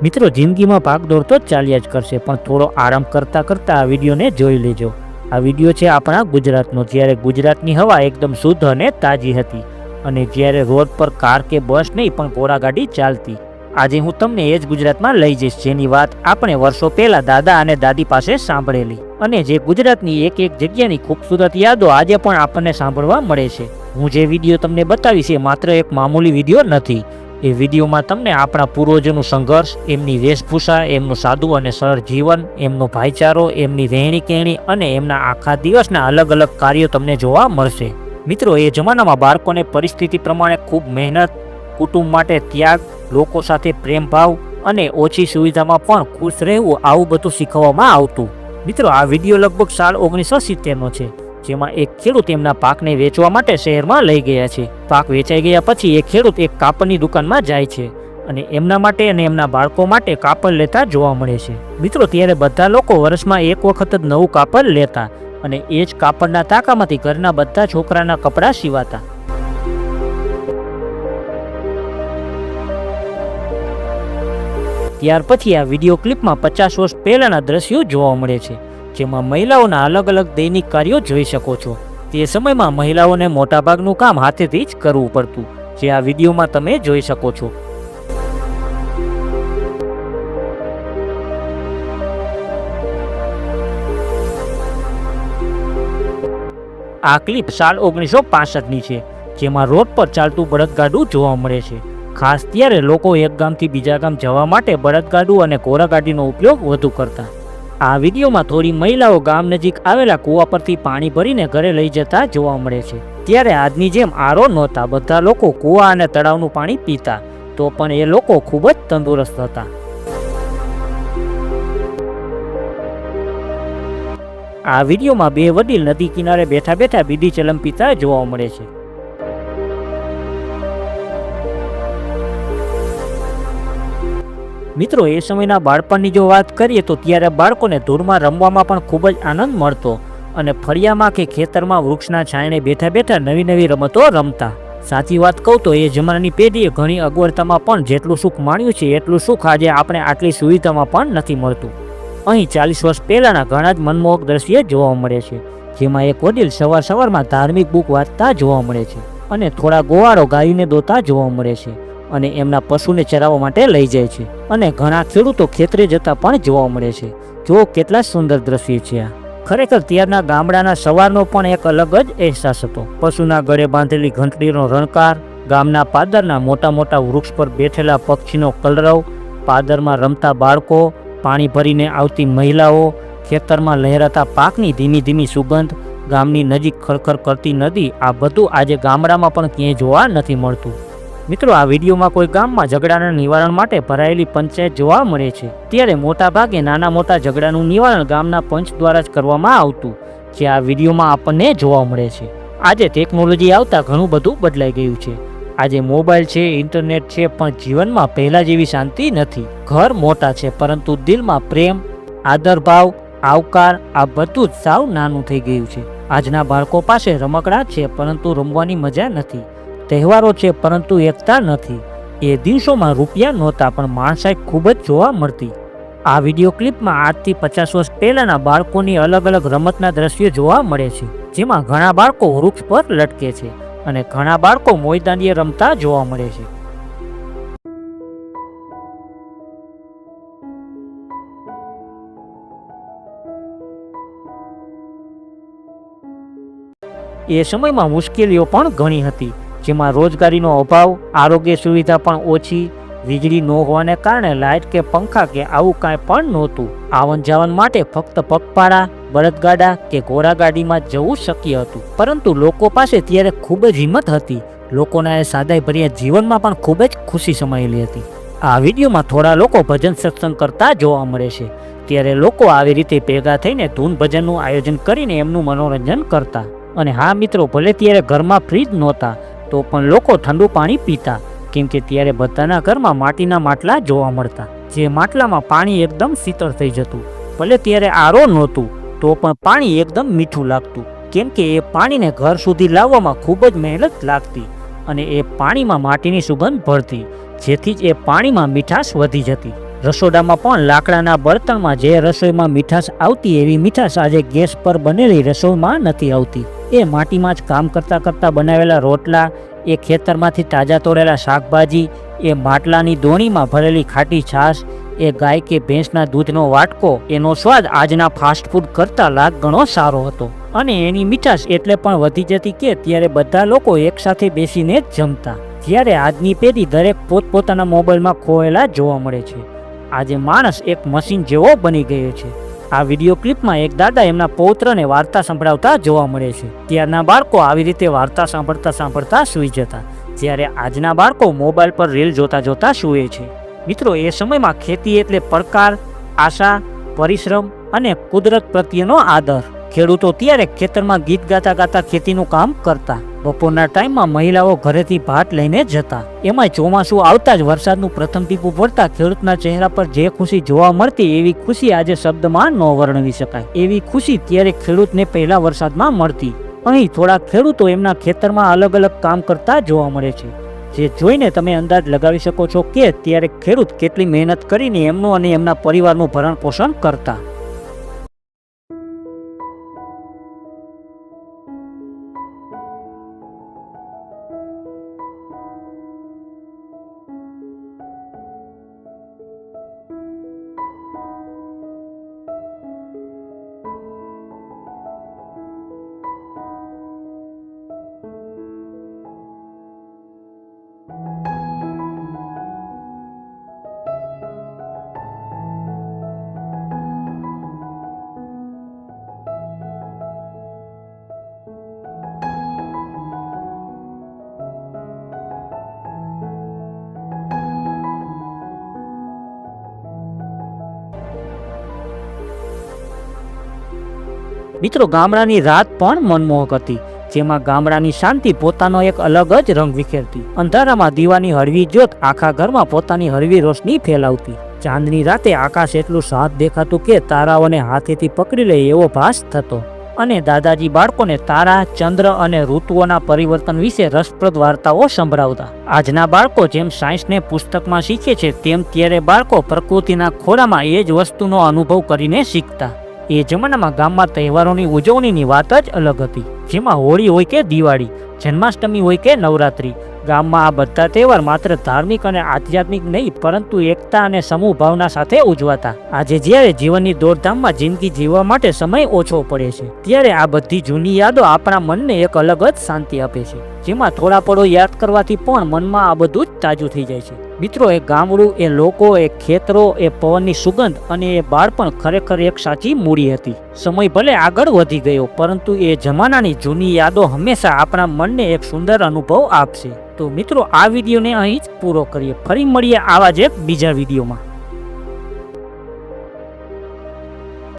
મિત્રો, જિંદગીમાં ભાગદોડ તો ચાલ્યા જ કરશે, પણ થોડો આરામ કરતાં કરતાં આ વિડીયોને જોઈ લેજો. આ વિડીયો છે આપણા ગુજરાતનો, જ્યારે ગુજરાતની હવા એકદમ શુદ્ધ અને તાજી હતી અને જ્યારે રોડ પર કાર કે બસ નહીં પણ ઘોડાગાડી ચાલતી. આજે હું તમને એ જ ગુજરાતમાં લઈ જઈશ જેની વાત આપણે વર્ષો પહેલાં દાદા અને દાદી પાસે સાંભળેલી, અને જે ગુજરાતની એક એક જગ્યાની ખૂબસૂરત યાદો આજે પણ આપણને સાંભળવા મળે છે. હું જે વિડીયો તમને બતાવીશ એ માત્ર એક મામૂલી વિડીયો નથી. એ વિડીયોમાં તમને આપણા પૂર્વજોનું સંઘર્ષ, એમની વેશભૂષા, એમનું સાદું અને સરળ જીવન, એમનો ભાઈચારો, એમની રહેણી કહેણી અને એમના આખા દિવસના અલગ અલગ કાર્યો તમને જોવા મળશે. મિત્રો, એ જમાનામાં બાળકોને પરિસ્થિતિ પ્રમાણે ખૂબ મહેનત, કુટુંબ માટે ત્યાગ, લોકો સાથે પ્રેમભાવ અને ઓછી સુવિધામાં પણ ખુશ રહેવું, આવું બધું શીખવવામાં આવતું. મિત્રો, આ વિડીયો લગભગ સાલ 1970નો છે, જેમાં એક ખેડૂત એમના પાકને વેચવા માટે શહેરમાં લઈ ગયા છે. પાક વેચાઈ ગયા પછી એ ખેડૂત એક કાપડની દુકાનમાં જાય છે અને એમના માટે અને એમના બાળકો માટે કાપડ લેતા જોવા મળે છે. મિત્રો, ત્યારે બધા લોકો વર્ષમાં એક વખત જ નવું કાપડ લેતા અને એ જ કાપડના તાકામાંથી ઘરના બધા છોકરાના કપડાં સીવાતા. ત્યાર પછી આ વિડીયો ક્લિપમાં 50 વર્ષ પહેલાના દ્રશ્યો જોવા મળે છે, જેમાં મહિલાઓના અલગ અલગ દૈનિક કાર્યો જોઈ શકો છો. તે સમયમાં મહિલાઓને મોટાભાગનું કામ હાથેથી જ કરવું પડતું, જે આ વિડીયોમાં તમે જોઈ શકો છો. આ ક્લિપ સાલ 1965ની છે, જેમાં રોડ પર ચાલતું બળદગાડું જોવા મળે છે. ખાસ ત્યારે લોકો એક ગામથી બીજા ગામ જવા માટે બળદગાડું અને ઘોડાગાડીનો ઉપયોગ વધુ કરતા. આ વિડીયોમાં થોડી મહિલાઓ ગામ નજીક આવેલા કૂવા પરથી પાણી ભરીને ઘરે લઈ જતા જોવા મળે છે. ત્યારે આજની જેમ આરો નહોતા, બધા લોકો કૂવા અને તળાવનું પાણી પીતા, તો પણ એ લોકો ખૂબ જ તંદુરસ્ત હતા. આ વિડીયોમાં બે વડીલ નદી કિનારે બેઠા બેઠા બીડી ચલમ પીતા જોવા મળે છે. મિત્રો, એ સમયના બાળપણની જો વાત કરીએ તો ત્યારે બાળકોને ધૂળમાં રમવામાં પણ ખૂબ જ આનંદ મળતો અને ફળિયામાં કે ખેતરમાં વૃક્ષના છાંયણે બેઠા બેઠા નવી નવી રમતો રમતા. સાચી વાત કહું તો એ જમાનાની પેઢીએ ઘણી અગવડતામાં પણ જેટલું સુખ માણ્યું છે એટલું સુખ આજે આપણે આટલી સુવિધામાં પણ નથી મળતું. અહીં 40 વર્ષ પહેલાંના ઘણા જ મનમોહક દ્રશ્ય જોવા મળે છે, જેમાં એક વડીલ સવારમાં ધાર્મિક બુક વાંચતા જોવા મળે છે અને થોડા ગોવાળો ગાયોને દોતા જોવા મળે છે અને એમના પશુને ચરાવવા માટે લઈ જાય છે અને ઘણા ખેડૂતો ખેતરે જતા પણ જોવા મળે છે. જો કેટલા સુંદર દ્રશ્ય છે આ. ખરેખર ત્યારના ગામડાના સવારનો પણ એક અલગ જ અહેસાસ હતો. પશુના ગળે બાંધેલી ઘંટડીનો રણકાર, ગામના પાદરના મોટા મોટા વૃક્ષ પર બેઠેલા પક્ષીનો કલરવ, પાદરમાં રમતા બાળકો, પાણી ભરીને આવતી મહિલાઓ, ખેતરમાં લહેરાતા પાકની ધીમી ધીમી સુગંધ, ગામની નજીક ખરખર કરતી નદી, આ બધું આજે ગામડામાં પણ ક્યાંય જોવા નથી મળતું. મિત્રો, આ વિડીયોમાં કોઈ ગામમાં ઝઘડાના નિવારણ માટે ભરાયેલી પંચાયત જોવા મળે છે. ત્યારે મોટા ભાગે નાના મોટા ઝઘડાનું નિવારણ ગામના પંચ દ્વારા જ કરવામાં આવતું, જે આ વિડીયોમાં આપણને જોવા મળે છે. આજે ટેકનોલોજી આવતા ઘણું બધું બદલાઈ ગયું છે. આજે મોબાઈલ છે, ઇન્ટરનેટ છે, પણ જીવનમાં પહેલા જેવી શાંતિ નથી. ઘર મોટા છે, પરંતુ દિલમાં પ્રેમ, આદરભાવ, આવકાર, આ બધું જ સાવ નાનું થઈ ગયું છે. આજના બાળકો પાસે રમકડા છે, પરંતુ રમવાની મજા નથી. તહેવારો છે, પરંતુ એકતા નથી. એ દિવસોમાં રૂપિયા નહોતા, પણ માણસાઈ ખૂબ જ જોવા મળતી. આ વિડીયો ક્લિપમાં આજથી 50 વર્ષ પહેલાંના બાળકોની અલગ અલગ રમતના દ્રશ્યો જોવા મળે છે, જેમાં ઘણા બાળકો વૃક્ષ પર લટકે છે અને ઘણા બાળકો મોયદાનીએ રમતા જોવા મળે છે. એ સમયમાં મુશ્કેલીઓ પણ ઘણી હતી, જેમાં રોજગારીનો અભાવ, આરોગ્ય સુવિધા પણ ઓછી, વીજળી ન હોવાને કારણે લાઇટ કે પંખા કે આવું કાંઈ પણ નહોતું. આવન જાવન માટે ફક્ત પગપાળા, બળદગાડા કે ઘોડાગાડીમાં જવું શક્ય હતું. પરંતુ લોકો પાસે ત્યારે ખૂબ જ હિંમત હતી. લોકોના એ સાદાઈ ભર્યા જીવનમાં પણ ખૂબ જ ખુશી સમાયેલી હતી. આ વિડીયોમાં થોડા લોકો ભજન સત્સંગ કરતા જોવા મળે છે. ત્યારે લોકો આવી રીતે ભેગા થઈને ધૂન ભજનનું આયોજન કરીને એમનું મનોરંજન કરતા. અને હા મિત્રો, ભલે ત્યારે ઘરમાં ફ્રીજ નહોતા, તો પણ લોકો ઠંડુ પાણી પીતા, કેમ કે ત્યારે બધાના ઘરમાં માટીના માટલા જોવા મળતા, જે માટલામાં પાણી એકદમ શીતળ થઈ જતું. ભલે ત્યારે આરો નહોતું, તો પણ પાણી એકદમ મીઠું લાગતું, કેમ કે એ પાણીને ઘર સુધી લાવવામાં ખૂબ જ મહેનત લાગતી અને એ પાણીમાં માટીની સુગંધ ભળતી, જેથી જ એ પાણીમાં મીઠાશ વધી જતી. રસોડામાં પણ લાકડાના બળતણમાં જે રસોઈમાં મીઠાશ આવતી એવી મીઠાશ આજે ગેસ પર બનેલી રસોઈમાં નથી આવતી. એ માટીમાં જ કામ કરતાં કરતાં બનાવેલા રોટલા, એ ખેતરમાંથી તાજા તોડેલા શાકભાજી, એ માટલાની દોણીમાં ભરેલી ખાટી છાશ, એ ગાય કે ભેંસના દૂધનો વાટકો, એનો સ્વાદ આજના ફાસ્ટફૂડ કરતાં લાખ ગણો સારો હતો. અને એની મીઠાશ એટલે પણ વધી જતી કે ત્યારે બધા લોકો એકસાથે બેસીને જ જમતા. જ્યારે આજની પેઢી દરેક પોતપોતાના મોબાઈલમાં ખોયેલા જોવા મળે છે. આજે માણસ એક મશીન જેવો બની ગયો છે. આ વિડીયો ક્લિપમાં એક દાદા એમના પૌત્રને વાર્તા સંભળાવતા જોવા મળે છે. ત્યારના બાળકો આવી રીતે વાર્તા સાંભળતા સૂઈ જતા, જ્યારે આજના બાળકો મોબાઈલ પર રીલ જોતા જોતા સૂએ છે. મિત્રો, એ સમયમાં ખેતી એટલે પડકાર, આશા, પરિશ્રમ અને કુદરત પ્રત્યેનો આદર. ખેડૂતો ત્યારે ખેતરમાં ગીત ગાતા ગાતા ખેતીનું કામ કરતા. બપોરના ટાઈમમાં મહિલાઓ ઘરેથી ભાત લઈને જતા. એમાંય ચોમાસું આવતા જ વરસાદનું પ્રથમ ટીપું પડતા ખેડૂતના ચહેરા પર જે ખુશી જોવા મળતી, એવી ખુશી આજે શબ્દમાં ન વર્ણવી શકાય. એવી ખુશી ત્યારે ખેડૂતને પહેલા વરસાદમાં મળતી. અહીં થોડા ખેડૂતો એમના ખેતરમાં અલગ અલગ કામ કરતા જોવા મળે છે, જે જોઈને તમે અંદાજ લગાવી શકો છો કે ત્યારે ખેડૂત કેટલી મહેનત કરીને એમનું અને એમના પરિવારનું ભરણ પોષણ કરતા. મિત્રો, ગામડાની રાત પણ મનમોહક હતી, જેમાં ગામડાની શાંતિ પોતાનો એક અલગ જ રંગ વિખેરતી. અંધારામાં દીવાની હળવી જ્યોત આખા ઘરમાં પોતાની હળવી રોશની ફેલાવતી. ચાંદની રાતે આકાશ એટલું સાફ દેખાતું કે તારાઓને હાથેથી પકડી લે એવો ભાસ થતો. અને દાદાજી બાળકોને તારા, ચંદ્ર અને ઋતુઓના પરિવર્તન વિશે રસપ્રદ વાર્તાઓ સંભળાવતા. આજના બાળકો જેમ સાયન્સને પુસ્તકમાં શીખે છે, તેમ ત્યારે બાળકો પ્રકૃતિના ખોળામાં એ જ વસ્તુનો અનુભવ કરીને શીખતા. એ જમાનામાં ગામમાં તહેવારોની ઉજવણીની વાત જ અલગ હતી, જેમાં હોળી હોય કે દિવાળી, જન્માષ્ટમી હોય કે નવરાત્રી. ગામમાં આ બધા તહેવાર માત્ર ધાર્મિક અને આધ્યાત્મિક નહીં, પરંતુ એકતા અને સમૂહ ભાવના સાથે ઉજવાતા. આજે જ્યારે જીવનની દોડધામમાં જિંદગી જીવવા માટે સમય ઓછો પડે છે, ત્યારે આ બધી જૂની યાદો આપણા મનને એક અલગ જ શાંતિ આપે છે, જેમાં થોડા પળો યાદ કરવાથી પણ મનમાં આ બધું જ તાજું થઈ જાય છે. મિત્રો, એ ગામડું, એ લોકો, એ ખેતરો, એ પવનની સુગંધ અને એ બાળપણ ખરેખર એક સાચી મૂડી હતી. સમય ભલે આગળ વધી ગયો, પરંતુ એ જમાનાની જૂની યાદો હંમેશા આપણા મનને એક સુંદર અનુભવ આપશે. તો મિત્રો, આ વિડીયોને અહીં જ પૂરો કરીએ. ફરી મળીએ આવા જ એક બીજા વિડીયોમાં.